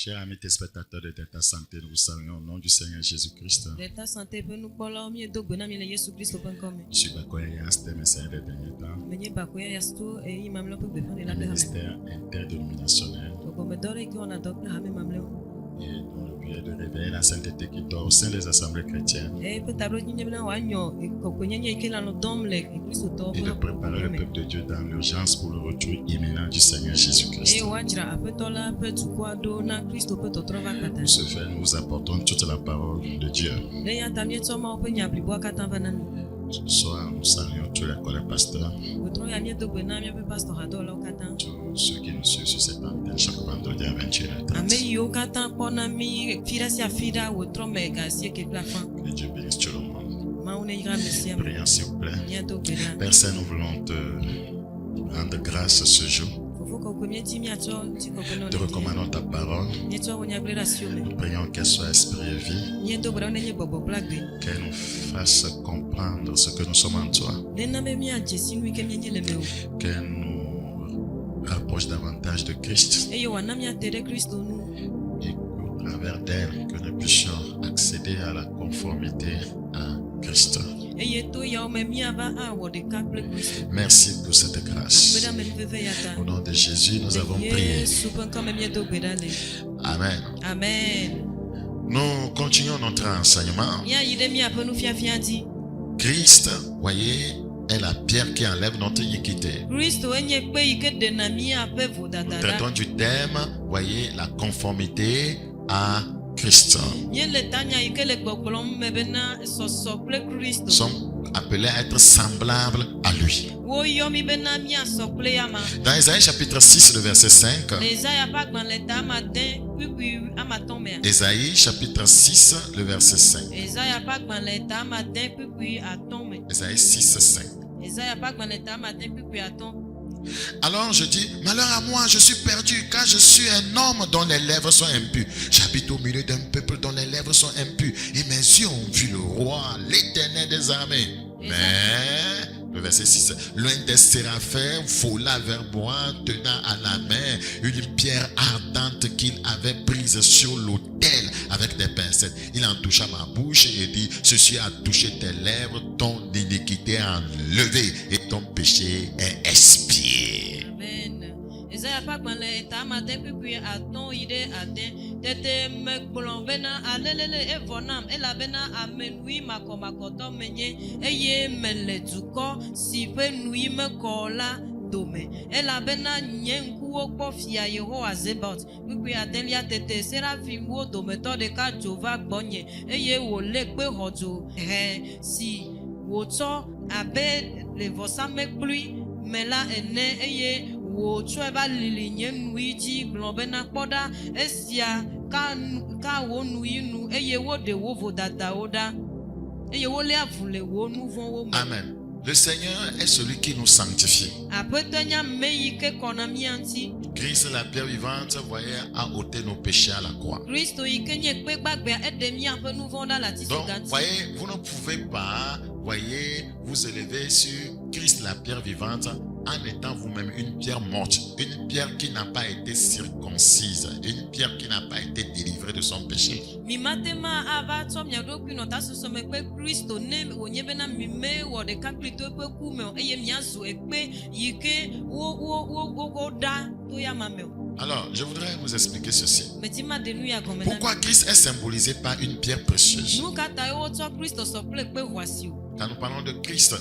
Chers amis téléspectateurs de Delta Santé, nous vous saluons au nom du Seigneur Jésus-Christ. Delta Santé peut nous parler au mieux donc bonam le Yesu Christ open comme. Je suis Bakoya Yaste, messager des derniers temps. Menye bakoya yasto et imam lo peut befande la Le paix. ministère interdénominationnel Donc me dore que on adopte la même mamle. et dont le but est de réveiller la sainteté qui dort au sein des assemblées chrétiennes Et peut tablo nyi bla wanyo e kokonye nyi ke la no domle e Christ to. et de préparer le peuple de Dieu dans l'urgence pour le retour imminent du Seigneur Jésus-Christ. Et wajra apetola peut quoi do na Christ peut to trova kata. Pour ce faire, nous vous apportons toute la parole de Dieu. Le ya tamie tsoma open ya blibo kata vanani. Ce soir, nous saluons tous les collègues pasteurs, Wotro ya nie do bena mi pe pastor adola kata. tous ceux qui nous suivent sur cette antenne chaque vendredi à 21h30. Ame yo kata pona mi fira si afira wotro mega si ke plafan. Que Dieu bénisse tout le monde. Ma une ira mesia. Prions s'il vous plaît. Nia do bena. Père Saint, nous voulons te rendre grâce ce jour. Fofo ko ko mieti mi ato ti ko kono. Te recommandons ta parole. Ni to wonya relation me. Nous prions qu'elle soit esprit et vie, Ni do bra ne bobo plagbe. qu'elle nous fasse comprendre ce que nous sommes en toi, Le na me mi anje sinu ke mi le meu. qu'elle nous rapproche davantage de Christ E yo wana mi atere Kristo nu. et qu'au travers d'elle, que nous puissions accéder à la conformité à Christ. E ye to ya o me mi ava a wo de kaple Kristo. Merci pour cette grâce. Beda me veve yata. Au nom de Jésus, nous avons prié. Yesu pen comme mi do beda le. Amen. Amen. Nous continuons notre enseignement. Ya yide mi ape nu fia di. Christ, voyez, est la pierre qui enlève notre iniquité. Kristo enye pe ike de na mi ape vo Nous dadada. traitons du thème, voyez, la conformité à Christ. Ye le tanya ike le gbogbolo me bena soso ple Kristo. Nous sommes appelés à être semblables à lui. Wo yo mi bena mi asople ya ma. Dans Isaïe chapitre 6, le verset 5, Isaiah pas dans l'état matin puis à tomber. Isaïe chapitre 6, le verset 5. Isaiah pas dans l'état matin puis à tomber. Isaïe 6, 5. Isaiah pas dans l'état matin puis à tomber. Alors je dis, malheur à moi, je suis perdu, car je suis un homme dont les lèvres sont impures. J'habite au milieu d'un peuple dont les lèvres sont impures. Et mes yeux ont vu le roi, l'Éternel des armées. Mais, le verset 6, l'un des séraphins vola vers moi, tenant à la main une pierre ardente qu'il avait prise sur l'autel avec des pincettes. Il en toucha ma bouche et dit, ceci a touché tes lèvres, ton iniquité est enlevée et ton péché est expié. Amen. Isaiah pas dans l'état matin puis à ton idée à tete me blon bena alelele e vonam e la bena amenui makomakoto menye eye mele duko si pe nui me kola dome e la bena nyenku okpo fia Yehowa Zebot puis adelia tete seraphim wo dome to de ka Jova gbonye eye wo le pe hojo si wo to abe le vosa me plui mela ene eye wo tsoeba lili nye nui dzi gblɔ bena kpɔɖa esia ka wo nui nu eye wo ɖe wo vodadawo ɖa eye wo lé avu le wo nu vɔ̃wo me. Amen. Le Seigneur est celui qui nous sanctifie. Aƒetɔ nya me yi ke kɔna mía ŋuti. Christ, la pierre vivante, voyez, a ôté nos péchés à la croix. Kristo yi ke nye kpe gbagbea eɖe míaƒe nu vɔ̃ ɖa le ati Donc, soga ŋuti. voyez, vous ne pouvez pas, voyez, vous élever sur Christ, la pierre vivante, en étant vous-même une pierre morte, une pierre qui n'a pas été circoncise, une pierre qui n'a pas été délivrée de son péché. Mi matema ava tsɔ mia ɖokui nɔ ta sɔsɔme kpe Kristo ne wònye bena mi me wɔ ɖeka kpli to eƒe ku me o eye miazu ekpe yi ke wo ɖa to ya ma me o. Alors, je voudrais vous expliquer ceci. Meti ma de nu ya gɔme na mi. Pourquoi Christ est symbolisé par une pierre précieuse? Nu ka ta ye wotsɔ Kristo sɔ kple kpe xɔasi o. Quand nous parlons de Christ,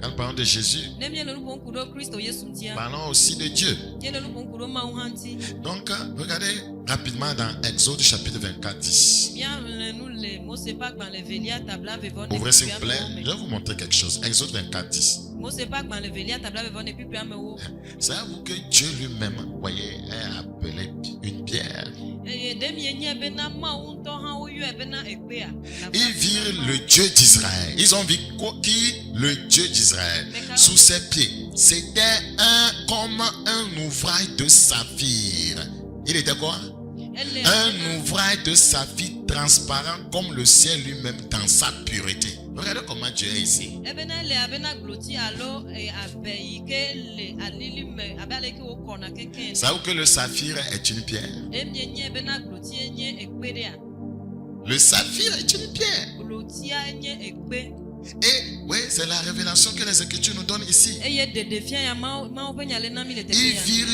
quand nous parlons de Jésus, Ne mie le nu ƒom ku ɖo Kristo Yesu ŋutia. parlons aussi de Dieu. Mie le nu ƒom ku ɖo Mawu hã ŋuti. Donc, regardez rapidement dans Exode chapitre 24, 10. Mía le nu le Mose ƒe agbalẽ velia tabla vevɔ ne Ouvrez s'il vous plaît, amewo je vais vous montrer quelque chose. Exode 24, 10. me. Mose ƒe agbalẽ velia tabla vevɔ ne pipi amewo. Savez-vous que Dieu lui-même, voyez, est appelé une pierre? Eye ɖe mie nye bena Mawu ŋutɔ hã woyɔe bena ekpea. Ils virent le Dieu d'Israël. Ils ont vu qui? Le Dieu d'Israël. Sous ses pieds. C'était comme un ouvrage de saphir. Il était quoi? Un ouvrage de saphir transparent comme le ciel lui-même dans sa pureté. Regardez comment Dieu est ici. Ebena le abena gloti alo abe ike le alili me abale ke okona kenken. Savez-vous que le saphir est une pierre? Emyenye ebena gloti enye ekpere a. Le saphir est une pierre. Gloti enye ekpe. Et oui, c'est la révélation que les Écritures nous donnent ici. Eye de defia ya ma openya le nami le Ils tefia. virent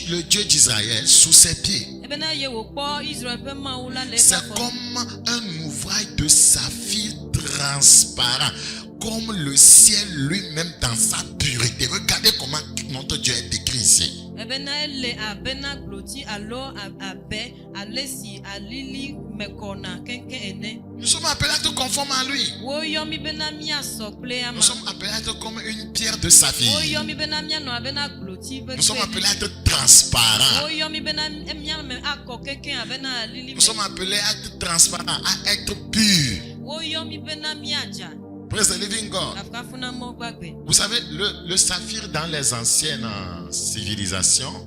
le Dieu d'Israël sous ses pieds. Ebena ye wo po Israel pe ma ula le C'est fa. comme un ouvrage de saphir transparent, comme le ciel lui-même dans sa pureté. Regardez comment notre Dieu est décrit ici. Ebena le abena gloti alo abe alesi alili mekona kenken ene. Nous sommes appelés à être conformes à lui. Wo yomi bena mia sokle ama. Nous sommes appelés à être comme une pierre de saphir. Wo yomi bena mia no abena gloti be. Nous sommes appelés à être transparents. Wo yomi bena mia me akọ kenken abena alili. Nous sommes appelés à être transparents, à être purs. Wo yomi bena mia ja. Praise the living God. Afkafuna mo gbagbe. Vous savez, le saphir dans les anciennes civilisations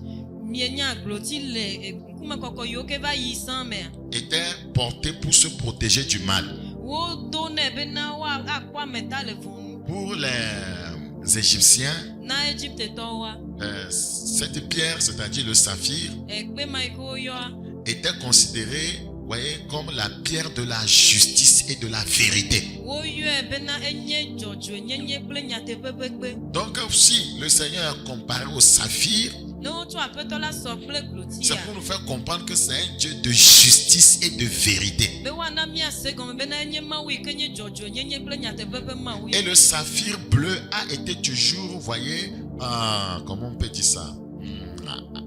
Mienya gloti le kuma koko yo ke va yi san me. était porté pour se protéger du mal. Wo do ne bena wa akwa meta le fun. Pour les Égyptiens, Na Egypte to wa. cette pierre, c'est-à-dire le saphir, Ekpe maiko yo a. était considérée, voyez, comme la pierre de la justice et de la vérité. Wo yo bena enye jojo nyenye kple nyatepepekpe. Donc si le Seigneur est comparé au saphir, No tu apeto la so kple gloti c'est a. pour nous faire comprendre que c'est un Dieu de justice et de vérité. Be wa na mia se gome bena enye mawi kenye jojo nyenye kple nyatepepe mawi. Et le saphir bleu a été toujours, vous voyez, comment on peut dire ça,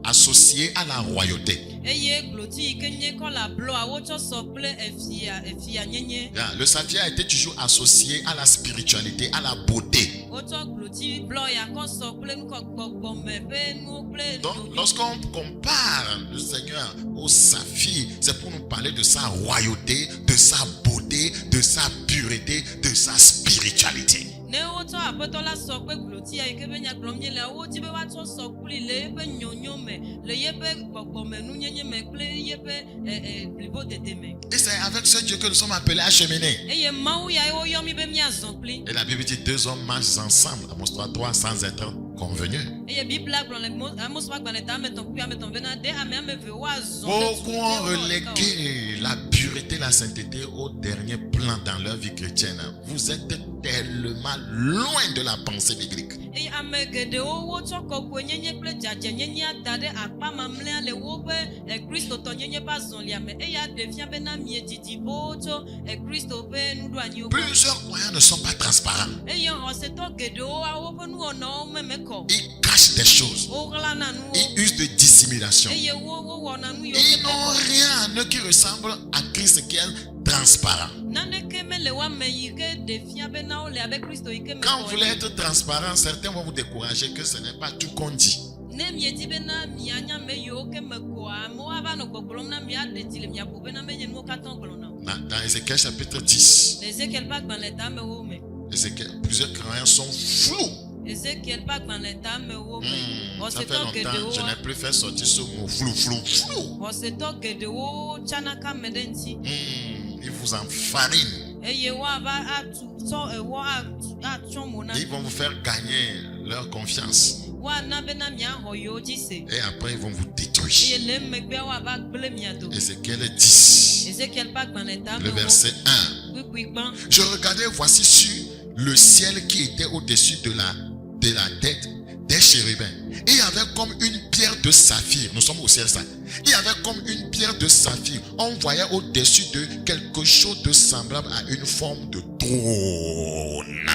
associé à la royauté. Eye gloti kenye kola blo a wo cho so kple efia nyenye. Le saphir a été toujours associé à la spiritualité, à la beauté. Wo cho gloti blo ya ko so kple nko gbogbo me be nu kple. Donc, lorsqu'on compare le Seigneur au saphir, c'est pour nous parler de sa royauté, de sa beauté, de sa pureté, de sa spiritualité. Ne wo cho apeto la so kple gloti a ke be nya glomye le wo ti be wa cho so kuli le be nyonyo me le ye be gbogbo me nu nyenye me kple ye be blibo tete me. Et c'est avec ce Dieu que nous sommes appelés à cheminer. Eye mawu ya wo yomi be mia zon kpli. Et la Bible dit 2 hommes marchent ensemble, Amos 3:3, sans être convenus. Eye bibla gblɔ le Amos wa gbalẽ ta ame tɔn kpli ame tɔn bena de ame ve wa zɔn. Beaucoup ont relégué la pureté, la sainteté au dernier plan dans leur vie chrétienne. Vous êtes tellement loin de la pensée biblique. Eye ame geɖewo wotsɔ kɔkɔe nyenye kple dzadze nyenye da ɖe akpa mamlɛa le woƒe kristotɔ nyenye ƒe azɔlia me. Eya ɖe fia bena miedidi wo tso kristo ƒe nuɖoanyiwo. Plusieurs croyants ne sont pas transparents. Eye xɔsetɔ geɖewo woƒe nuwɔnawo meme kɔ. Ils cachent des choses. Woɣlana nuwo. Ils usent de dissimulation. Eye wowɔna nu yiwo. Ils n'ont rien en eux qui ressemble à Christ qui est transparent. Naneke mele wa me yi ke ɖe fia bena wo le abe kristo yi ke me Quand vous kɔ voulez ene. être transparent, certains vont vous décourager que ce n'est pas tout qu'on dit. Ne miedi bena mianya me yiwo ke me kɔa amewo ava nɔ gbɔgblɔm na mia ɖe dzi le miaƒo bena menye nuwo katã gblɔ na o. Dans Ézéchiel chapitre 10, Le Ezekiel ƒe agbalẽ ta amewo me. plusieurs croyants sont flous. Ezekiel ƒe agbalẽ ta amewo me. Ça fait Xɔsetɔ longtemps, geɖewo je n'ai plus fait sortir ce mot flou. xɔsetɔ geɖewo tsana ka me ɖe ŋuti Ils vous enfarinent. eye woava atu tsɔ ewɔ atsyɔ mo na Ils vont vous faire gagner leur confiance. woana bena miaxɔ yewo dzi se Et après, ils vont vous eye détruire. le megbea woava gblẽ mia do. Ézéchiel 10, Ezekiel ƒe agbalẽ ta le amewo verset 1. kpikpui gbã. Je regardais, voici sur le ciel qui était au-dessus de la tête des chérubins. Et il y avait comme une pierre de saphir. Nous sommes au ciel, ça. Il y avait comme une pierre de saphir. On voyait au-dessus de quelque chose de semblable à une forme de trône.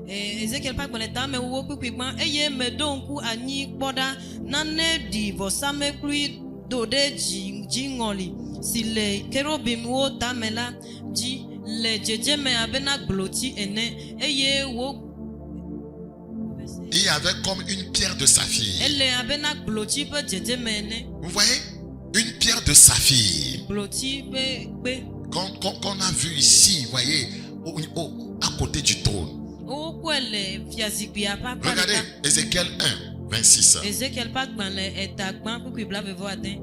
Ezekiel ƒe agbalẽ ta amewo kpikpui gbã eye meɖo ŋku anyi kpɔ ɖa nane ɖi vɔsamlekpui do ɖe dziŋɔli si le kerubimwo tame la dzi le dzedzeme abena gbloti ene eye wo Il y avait comme une pierre de saphir. ele abena gbloti ƒe dzedzeme ene. Vous voyez? Une pierre de saphir. Gbloti ƒe kpe. Qu'on a vu ici, vous voyez, à côté du trône. Wokɔe le fiazikpuia ƒe akpa Regardez ɖeka. Ézéchiel 1, 26. Ezekiel ƒe agbalẽ eta gbã kpikpui 25.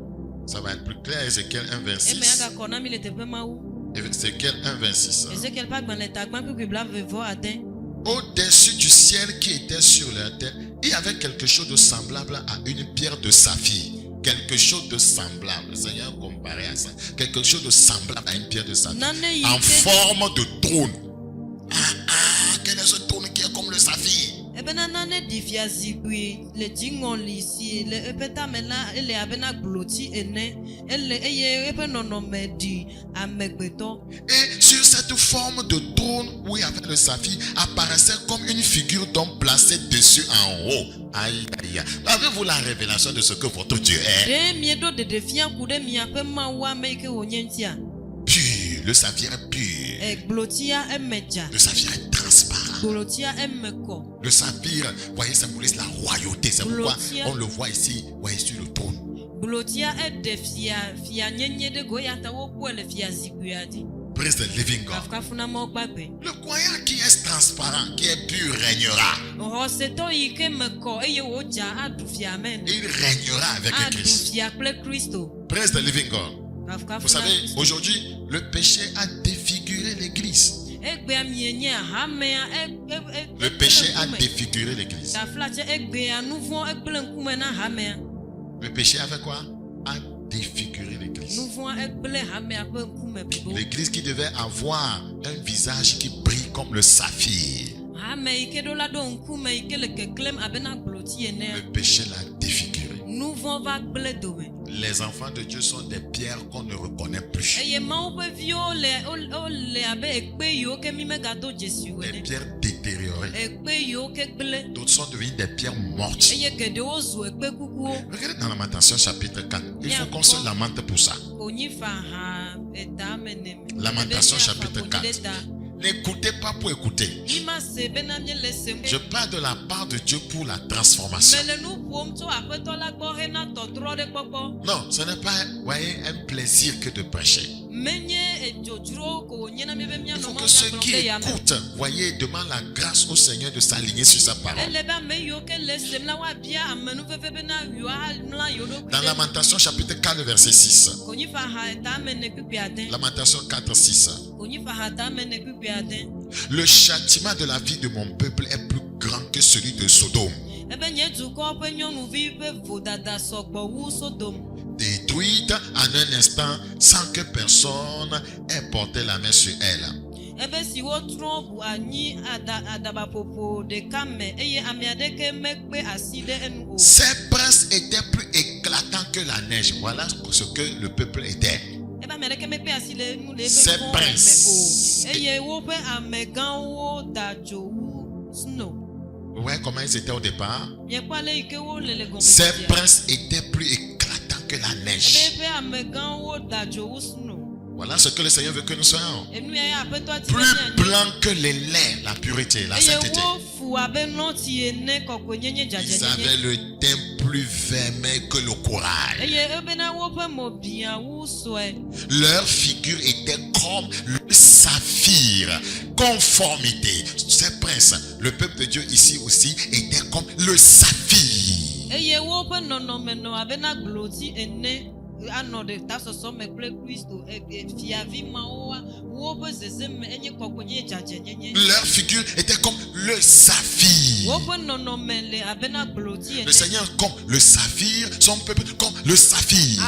Ça va être plus clair, Ézéchiel 1, Eme 26. agakɔ na mi le teƒe mawu. Ézéchiel 1, 26. Ezekiel pas gban le tagban kukui bla vevo aten. Au-dessus du ciel qui était sur la terre, il y avait quelque chose de semblable à une pierre de saphir. Quelque chose de semblable. Le Seigneur comparé à ça. Quelque chose de semblable à une pierre de saphir. Nane En yike forme de trône. Quel est ce trône qui est comme le saphir? ebena nane difia zikui le jingon lisi le epeta mena ele abena gloti ene ele eye epe nonome di amegbeto. Et sur cette forme de trône où il y avait le saphir apparaissait comme une figure d'homme placée dessus en haut. Aïe, aïe, aïe. Avez-vous la révélation de ce que votre Dieu est? De miedo de defia kude miape mawa meike onyentia. Pur, le saphir est pur. E glotia emeja. Le saphir est transparent. Glotia emeko. Le saphir, voyez, symbolise la royauté. C'est pourquoi Glotia. on le voit ici, voyez, sur le trône. Glotia e defia fia nyenye de goyata wo kwele fia zikuadi. Praise the living God. Kafuna mo gbagbe. Le croyant qui est transparent, qui est pur, régnera. Roseto yike meko eye woja adufia amen. Il régnera avec Christ. Adufia ple Christo. Praise the living God. Vous savez, aujourd'hui, le péché a défiguré l'église. Le péché a défiguré l'église. Le péché a fait quoi? A défiguré l'église. L'église qui devait avoir un visage qui brille comme le saphir. Le péché l'a défiguré. Les enfants de Dieu sont des pierres qu'on ne reconnaît plus. Des pierres détériorées. D'autres sont devenus des pierres mortes. Regardez dans Lamentation chapitre 4. Il faut qu'on se lamente pour ça. Lamentation chapitre 4. N'écoutez pas pour écouter. Je parle de la part de Dieu pour la transformation. Non, ce n'est pas, voyez, un plaisir que de prêcher. Il faut que ceux qui écoutent, voyez, demandent la grâce au Seigneur de s'aligner sur sa parole. Dans Lamentation chapitre 4 verset 6. Lamentation 4 6. Le châtiment de la vie de mon peuple est plus grand que celui de Sodome. Détruite en un instant sans que personne ait porté la main sur elle. Ces princes étaient plus éclatants que la neige. Voilà ce que le peuple était. Ces princes. Vous voyez comment ils étaient au départ? Ces princes étaient plus éclatants que la neige. Voilà ce que le Seigneur veut que nous soyons. Plus blanc que les laits, la pureté, la sainteté. Ils avaient le teint plus vermeil que le corail. Leur figure était comme le saphir. Conformité. Ces princes, le peuple de Dieu ici aussi, était comme le saphir. Leur figure était comme le saphir. Le Seigneur comme le saphir, son peuple comme le saphir.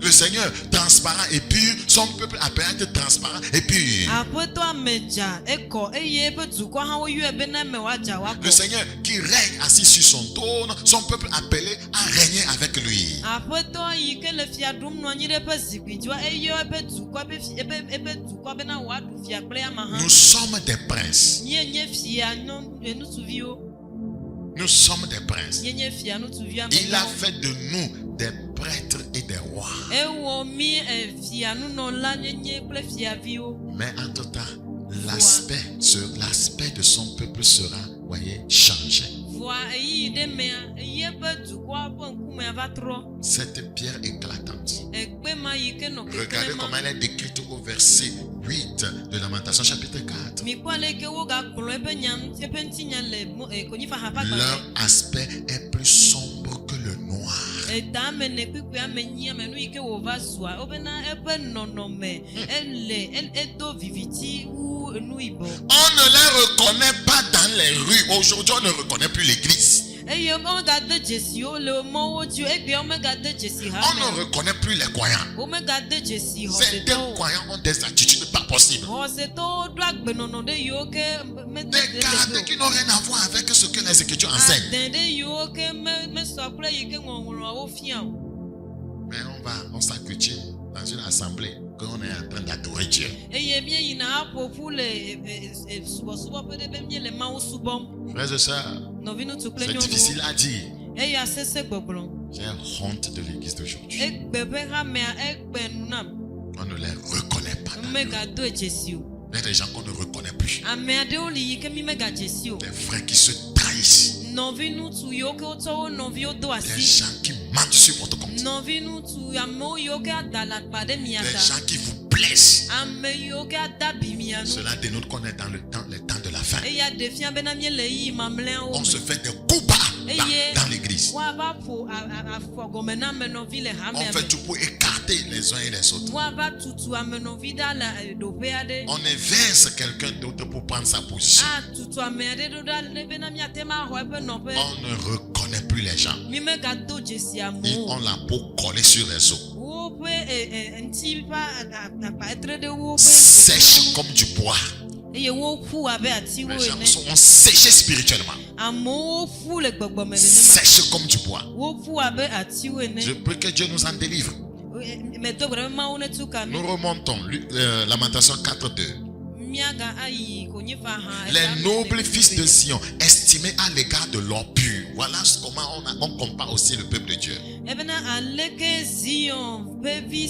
Le Seigneur transparent et pur, son peuple appelé à être transparent et pur. Le Seigneur qui règne assis sur son trône, son peuple appelé à régner avec lui. Nous sommes des princes. Nous sommes des princes. Il a fait de nous des prêtres et des rois. Mais entre-temps, l'aspect de son peuple sera, voyez, changé. Cette pierre éclatante. Regardez comment elle est décrite au verset 8 de Lamentation chapitre 4. Leur aspect est plus sombre que le noir. etame ne kpikpi ame nyi ame nu yike wo va zua obena eƒe nɔnɔme ele edo viviti wu nu yibɔ. On ne les reconnaît pas dans les rues. Aujourd'hui, on ne reconnaît plus l'église. Eye omegade dzesiwo le mɔwo dzi egbe omegade dzesi ha On ne reconnaît plus les croyants. omegade dzesi Certains xɔsetɔwo. croyants ont des attitudes pas possibles. Xɔsetɔwo do agbenɔnɔ ɖe yiwo ke mede Des caractères qui n'ont rien à voir avec ce que les Écritures enseignent. adẽ ɖe yiwo ke mesɔ kple yi ke ŋɔŋlɔawo fia o. Mais on s'accoutume dans une assemblée qu'on est en train d'adorer Dieu. Eye míeyina aƒoƒu le subɔsubɔƒe ɖe be míele Mawu subɔm. Frères et sœurs, Nɔvi ŋutsu kple c'est difficile nyɔnuwo. à dire. Eya sese gbɔgblɔ. J'ai honte de l'église d'aujourd'hui. Egbe ƒe hamea egbe nu nam. On ne les reconnaît pas. dans le- Megado dzesi o. Il y a des gens qu'on ne reconnaît plus. Ame aɖewo li yi ke mi megadzesi o. Des frères qui se trahissent. Nɔvi ŋutsu yiwo ke wotsɔ wo nɔviwo do Des asi. gens qui mentent sur votre compte. Nɔvi ŋutsu amewo yiwo ke ada le akpa ɖe mia Des ta. gens qui vous blessent. Ame yiwo ke ada bi mia nu. Cela dénote qu'on est dans les temps de la fin. Eya ɖe fia bena míele yi mamlɛawo On se me. fait des coups bas Eye dans l'église. woava ƒo afɔgɔme na amenɔvi le On hamea fait me. tout pour écarter les uns et les autres. Woava tutu amenɔvi ɖa le ɖoƒe aɖe. On inverse quelqu'un d'autre pour prendre sa position. Atutu ame aɖe ɖo ɖa ne bena míate ma xɔ eƒe nɔƒe. On ne reconnaît plus les gens. Mi megado dzesi Ils amewo. ont la peau collée sur les os. Woƒe ŋti ƒe akpa etre ɖe woƒe Sèche comme du bois. eye woƒu abe atiwo Les gens ene. sont séchés spirituellement. Amewo ƒu le gbɔgbɔme nenema. Sèches comme du bois. Woƒu abe atiwo ene. Je prie que Dieu nous en délivre. Medo gbe ɖe be Mawu netu ka mi. Nous remontons. Lamentation 4:2. Míaga ayi konyifa hã. Les nobles fils de Sion, estimés à l'égard de l'or pur. Voilà comment on compare aussi le peuple de Dieu. Ebena aleke Zion vevie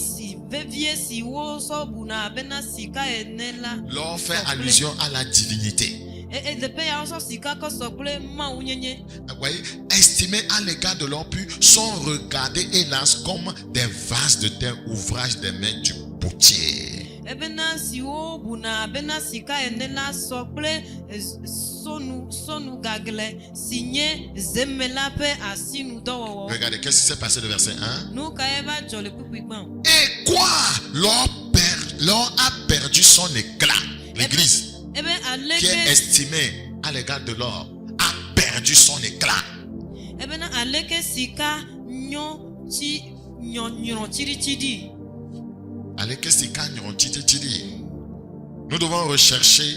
si wosɔ buna bena sika ene la. L'or fait allusion à la divinité. Teƒe ya wosɔ sika kɔ sɔ kple Mawu nyenye. Vous voyez, estimés à l'égard de l'or pur, sont regardés hélas comme des vases de terre, ouvrage des mains du potier. Ebena siwo buna bena sika ene la sɔ kple sonu gagle si nye zemela ƒe asinudɔwɔwɔ. Regardez, qu'est-ce qui s'est passé le verset 1? Nu ka ye va dzɔ le kpukpui gbã. Et quoi? L'or a perdu son éclat. L'église Ebe qui est aleke estimée à l'égard de l'or a perdu son éclat. ebena aleke sika nyɔ tsiritsiri. Allez, qu'est-ce qu'il dit? Nous devons rechercher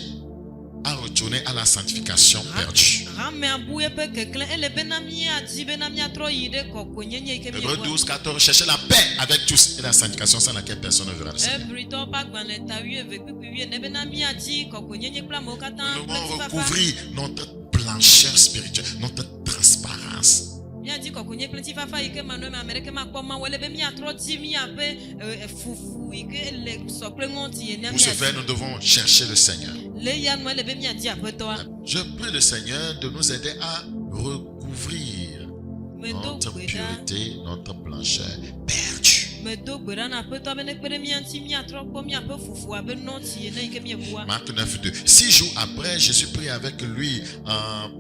à retourner à la sanctification perdue. Hamea bu eƒe keklẽ ele bena míadi bena míatrɔ yi ɖe kɔkɔenyenye yi ke Hébreux míewɔa. 12:14, cherchez la paix avec tous et la sanctification sans laquelle personne ne verra le Seigneur. Ebritɔwo ƒe agbalẽ ta 8 kpikpi 8 bena míadi kɔkɔenyenye kple amewo katã Nous kple devons ŋutifafa. recouvrir notre blancheur spirituelle, notre transparence. Míadi kɔkɔenye kple ŋutifafa yi ke manɔ me ame ɖeke makpɔ Mawu ele be míatrɔ di míaƒe fufu yi ke le sɔ kple ŋɔti ene Pour ce faire, míadi. nous devons chercher le Seigneur. Le ya nu ele be míadi aƒetɔa. Je prie le Seigneur de nous aider à recouvrir Medo notre gbe ɖa pureté, notre blancheur perdue. medo gbe ɖa na aƒetɔa be ne kpe ɖe mía ŋuti míatrɔ kpɔ míaƒe fufu abe nɔti ene yi ke míebua. Marc 9:2. 6 jours après, Jésus prit avec lui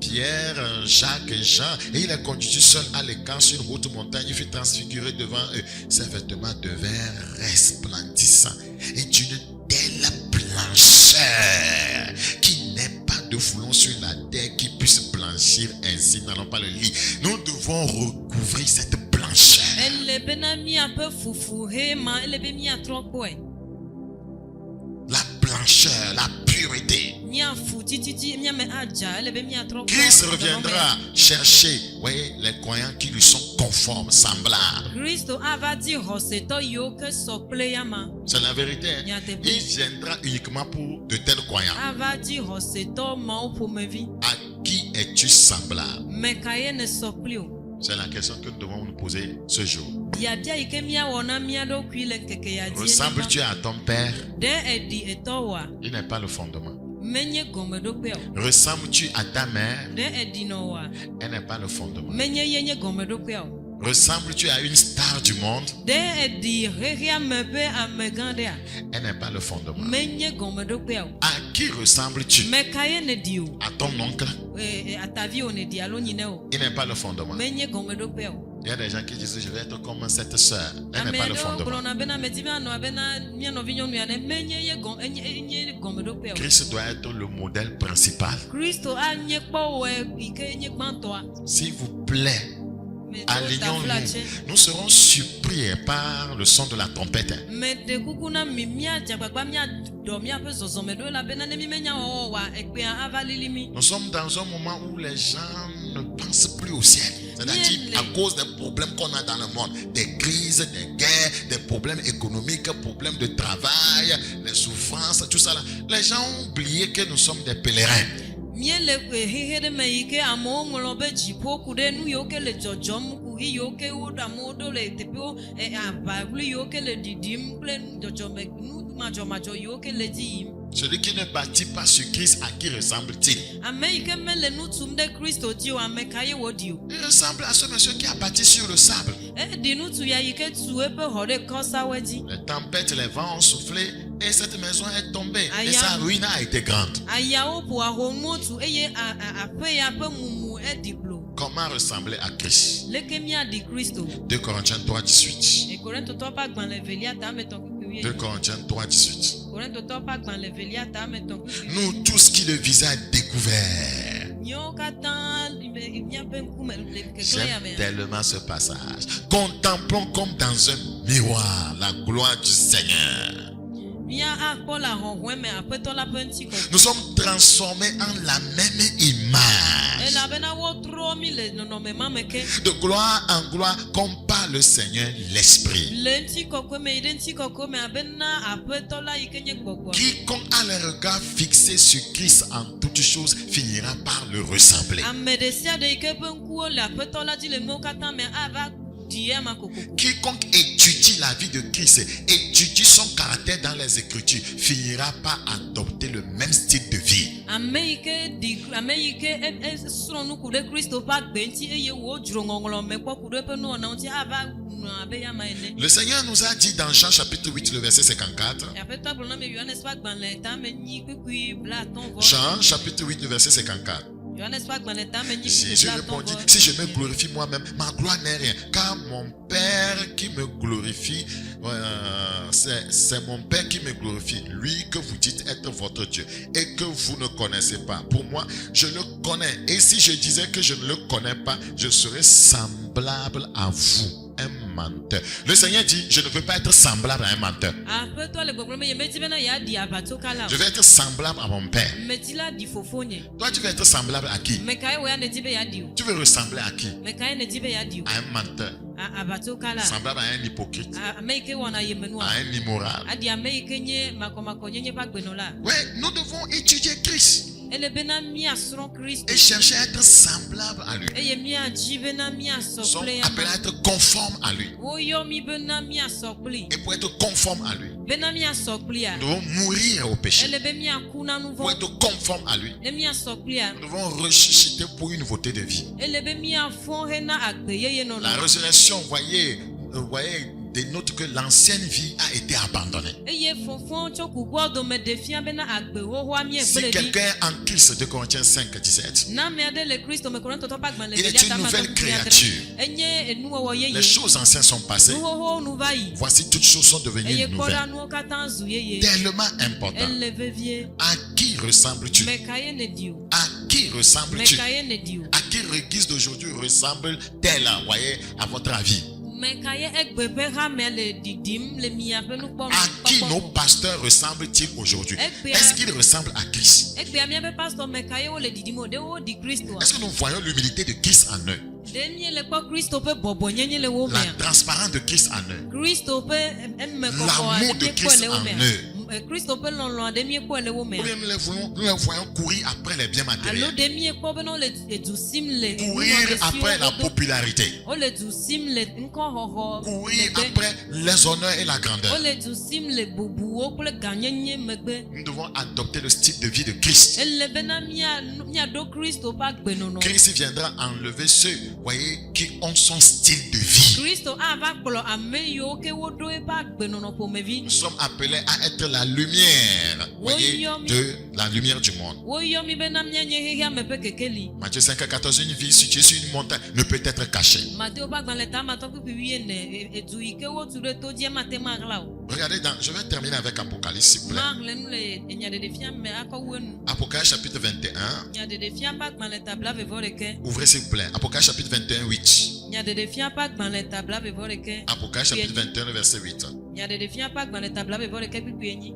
Pierre, Jacques et Jean, et il les conduisit seul à l'écart sur une haute montagne. Il fut transfiguré devant eux. Ses vêtements devinrent resplendissants et d'une telle blancheur qu'il n'est pas de foulon sur la terre qui puisse blanchir ainsi. N'allons pas le lire. Nous devons recouvrir cette blancheur. Ele bena míaƒe fufu he ma ele be míatrɔ kpɔe. La blancheur, la pureté. Míafu tititi míame adza ele be míatrɔ kpɔ. Christ reviendra chercher, voyez, les croyants qui lui sont conformes, semblables. Kristo ava di xɔsetɔ yiwo ke sɔ kple ya ma. C'est la vérité. Hein? Nyateƒe. Il viendra uniquement pour de tels croyants. Ava di xɔsetɔ mawo ƒomevi. À qui es-tu semblable? Me ka ye ne sɔ kpli o. C'est la question que nous devons nous poser ce jour. Biabia yi ke míawɔ na mía ɖokui le ŋkeke ya dzi. Ressembles-tu à ton père? Ɖe eɖi etɔwoa Il n'est pas le fondement. menye gɔmeɖokpea o. Ressembles-tu à ta mère? Ɖe eɖinɔwoa Elle n'est pas le fondement. menye ye nye gɔmeɖokpea o. Ressembles-tu à une star du monde? Ɖe eɖi xexea me ƒe amegã ɖea Elle n'est pas le fondement. menye gɔmeɖokpea o. À qui ressembles-tu? Me ka ye ne ɖi o. À ton oncle? Atavi o ne ɖi alo nyine o. Il n'est pas le fondement. Menye gɔmeɖokpea o. Il y a des gens qui disent je vais être comme cette sœur. Elle n'est pas le fondement. Christ doit être le modèle principal. S'il vous plaît, alignons-nous. Nous serons surpris par le son de la trompette. Nous sommes dans un moment où les gens ne pensent plus au ciel. C'est-à-dire à cause des problèmes qu'on a dans le monde, des crises, des guerres, des problèmes économiques, problèmes de travail, les souffrances, tout ça là. Les gens ont oublié que nous sommes des pèlerins. Celui qui ne bâtit pas sur Christ, à qui ressemble-t-il? Il ressemble à ce monsieur qui a bâti sur le sable. Les tempêtes, les vents ont soufflé et cette maison est tombée. Et sa ruine a été grande. Comment ressembler à Christ? 2 Corinthiens 3, 18. 2 Corinthiens 3, 18. Nous tous qui le visage découvert. J'aime tellement ce passage. Contemplons comme dans un miroir la gloire du Seigneur. Nous sommes transformés en la même image. De gloire en gloire, comme par le Seigneur l'Esprit. Quiconque a le regard fixé sur Christ en toutes choses finira par le ressembler. Quiconque étudie la vie de Christ, étudie son caractère dans les Écritures, finira par adopter le même style de vie. Le Seigneur nous a dit dans Jean chapitre 8, le verset 54. Jean chapitre 8, le verset 54. Jésus répondit, si je me glorifie moi-même, ma gloire n'est rien, car mon Père qui me glorifie, c'est mon Père qui me glorifie, lui que vous dites être votre Dieu et que vous ne connaissez pas. Pour moi, je le connais, et si je disais que je ne le connais pas, je serais semblable à vous, un menteur. Le Seigneur dit, je ne veux pas être semblable à un menteur. Je vais être semblable à mon Père. Toi, tu veux être semblable à qui? Tu veux ressembler à qui? À un menteur. Semblable à un hypocrite. À un immoral. Oui, nous devons étudier Christ et chercher à être semblable à lui. Sont appelés à être conforme à lui. Et pour être conforme à lui, nous devons mourir au péché. Pour être conforme à lui, nous devons ressusciter pour une nouveauté de vie. La résurrection, voyez, dénote que l'ancienne vie a été abandonnée. Si quelqu'un est en Christ, 2 Corinthiens 5, 17, il est une nouvelle créature. Les choses anciennes sont passées. Voici toutes choses sont devenues nouvelles. Tellement important. À qui ressembles-tu? À qui ressembles-tu? À quelle église d'aujourd'hui ressemble-t-elle, voyez, à votre avis? À qui nos pasteurs ressemblent-ils aujourd'hui? Est-ce qu'ils ressemblent à Christ? Est-ce que nous voyons l'humilité de Christ en eux? La transparence de Christ en eux? L'amour de Christ en eux? Ou bien nous les voyons courir après les biens matériels, courir après la popularité, courir après les honneurs et la grandeur. Nous devons adopter le style de vie de Christ. Christ viendra enlever ceux, voyez, qui ont son style de vie. Kristo ava kplɔ ame yiwo ke woɖo eƒe agbenɔnɔ ƒomevi. Nous sommes appelés à être la lumière, voyez, de la lumière du monde. Woyɔ mi bena mianye xexea me ƒe kekeli. Matthieu 5,14, une ville située sur une montagne ne peut être cachée. Matthieu ƒe agbalẽ tamatɔ kpekpe 14 edu yi ke wotu ɖe to dzi mate ŋu aɣla o. Regardez, je vais terminer avec Apocalypse, s'il vous plaît. Maɣle nu le nyaɖeɖefia me akɔ wu enu. Apocalypse chapitre 21. Nyaɖeɖefia ƒe agbalẽ ta 21. Ouvrez s'il vous plaît. Apocalypse chapitre 21, 8. Nyaɖeɖefia ƒe agbalẽ ta 21. Apocalypse chapitre 21, verset 8. Nyaɖeɖefia ƒe agbalẽ ta 21 kpekpe 8.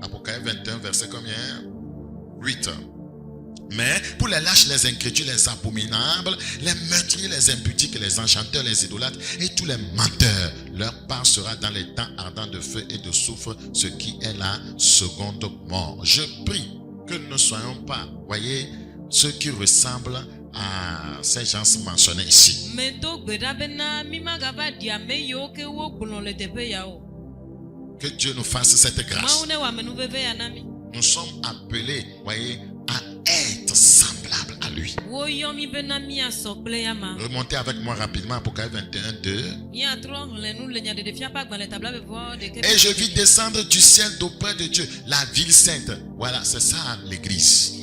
Apocalypse 21, verset combien? 8. Mais pour les lâches, les incrédules, les abominables, les meurtriers, les impudiques, les enchanteurs, les idolâtres et tous les menteurs, leur part sera dans les temps ardents de feu et de soufre, ce qui est la seconde mort. Je prie que nous ne soyons pas, voyez, ceux qui ressemblent à ces gens mentionnés ici. Que Dieu nous fasse cette grâce. Nous sommes appelés, voyez, à être semblables à lui. Remontez avec moi rapidement Apocalypse 21, 2. Et je vis descendre du ciel d'auprès de Dieu la ville sainte. Voilà, c'est ça l'église.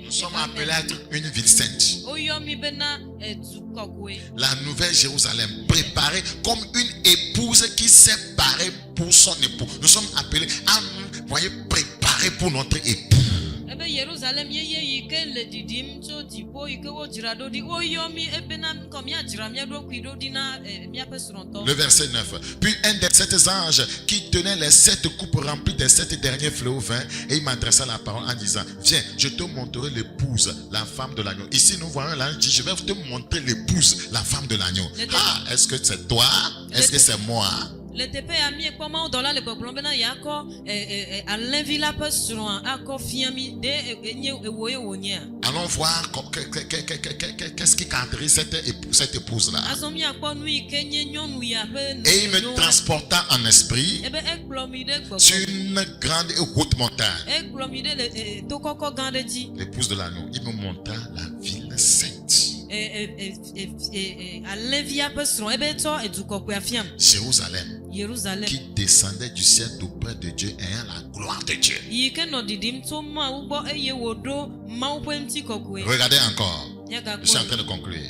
Nous sommes appelés à être une ville sainte. La nouvelle Jérusalem, préparée comme une épouse qui s'est parée pour son époux. Nous sommes appelés à nous, voyez, préparer pour notre époux. Le verset 9. Puis un des 7 anges qui tenait les 7 coupes remplies des 7 derniers fléaux vint et il m'adressa la parole en disant: viens, je te montrerai l'épouse, la femme de l'agneau. Ici nous voyons l'ange dit: je vais te montrer l'épouse, la femme de l'agneau. Ah, est-ce que c'est toi? Est-ce que c'est moi? Le TP a mis comment dans le problème bena yako à l'invila peu sur un accord fiami de allons voir qu'est-ce qui caractérise cette épouse là. Et il me transporta en esprit sur une grande et haute montagne, l'épouse de l'agneau. Il me montra la ville sainte, Jérusalem, qui descendait du ciel d'auprès de Dieu ayant la gloire de Dieu. Regardez encore. Je suis en train de conclure.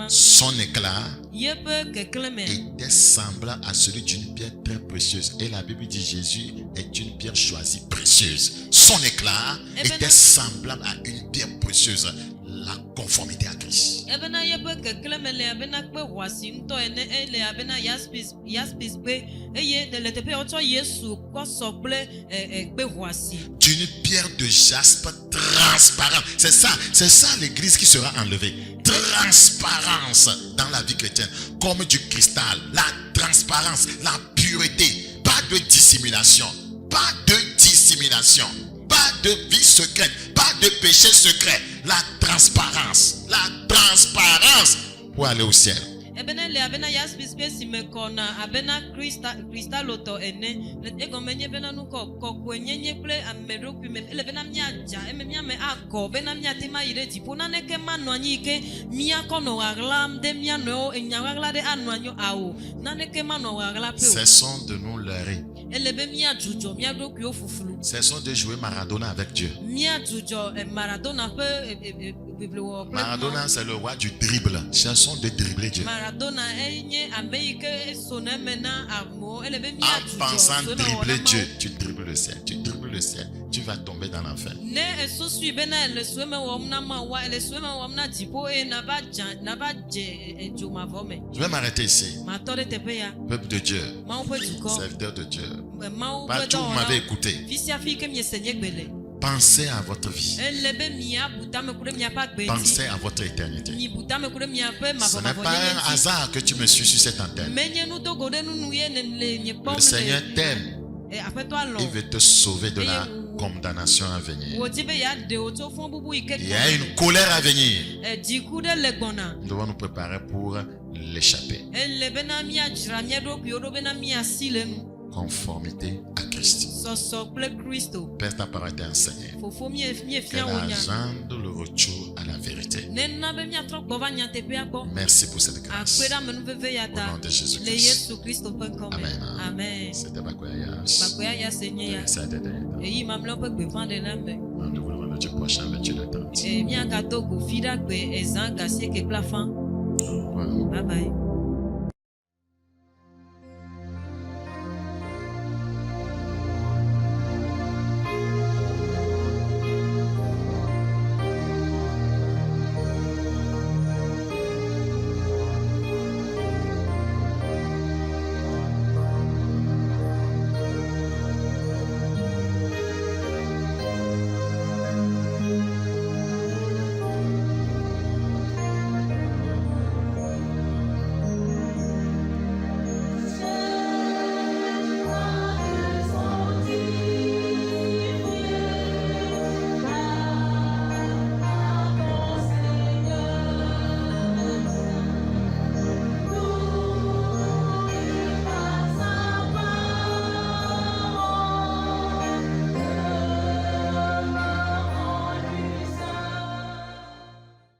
Son éclat était semblable à celui d'une pierre très précieuse. Et la Bible dit: Jésus est une pierre choisie précieuse. Son éclat était semblable à une pierre précieuse. La conformité à Christ. D'une pierre de jaspe transparente. C'est ça l'église qui sera enlevée. Transparence dans la vie chrétienne. Comme du cristal. La transparence, la pureté. Pas de dissimulation. Pas de dissimulation. Pas de vie secrète. Pas de péché secret. La transparence pour aller au ciel. Cessons de nous leurrer. Cessons de jouer Maradona avec Dieu. Maradona, c'est le roi du dribble. Cessons de dribbler Dieu. En pensant dribbler Dieu, tu dribbles le ciel. Tu dribbles le ciel. Tu vas tomber dans l'enfer. Je vais m'arrêter ici. Peuple de Dieu, serviteur de Dieu, partout où vous m'avez écouté, pensez à votre vie. Pensez à votre éternité. Ce n'est pas un hasard que tu me suis sur cette antenne. Le Seigneur t'aime. Il veut te sauver de la condamnation à venir. Il y a une colère à venir. Nous devons nous préparer pour l'échapper. Conformité à Christ. Christ. sɔsɔ kple Kristo. Père, ta parole est enseignée. Fofo Que miefia wo nya. l'argent de le retour à la vérité. Nena be miatrɔ gbɔ va nyateƒea gbɔ. Merci pour cette grâce. Akpe ɖe amenuveve ya Au ta. nom de Jésus Le Christ. Yesu Kristo ƒe ŋkɔ me. Amen. Amen. C'était Bakoyas. Bakoya ya se nye ya. Ça a été dit. Eyi mamlɛwo ƒe gbeƒã ɖe la me. Nous voulons le Dieu prochain avec Dieu l'attente. Miagado go fi ɖe agbe ezã ga 9 kple afã. Au revoir. Bye bye.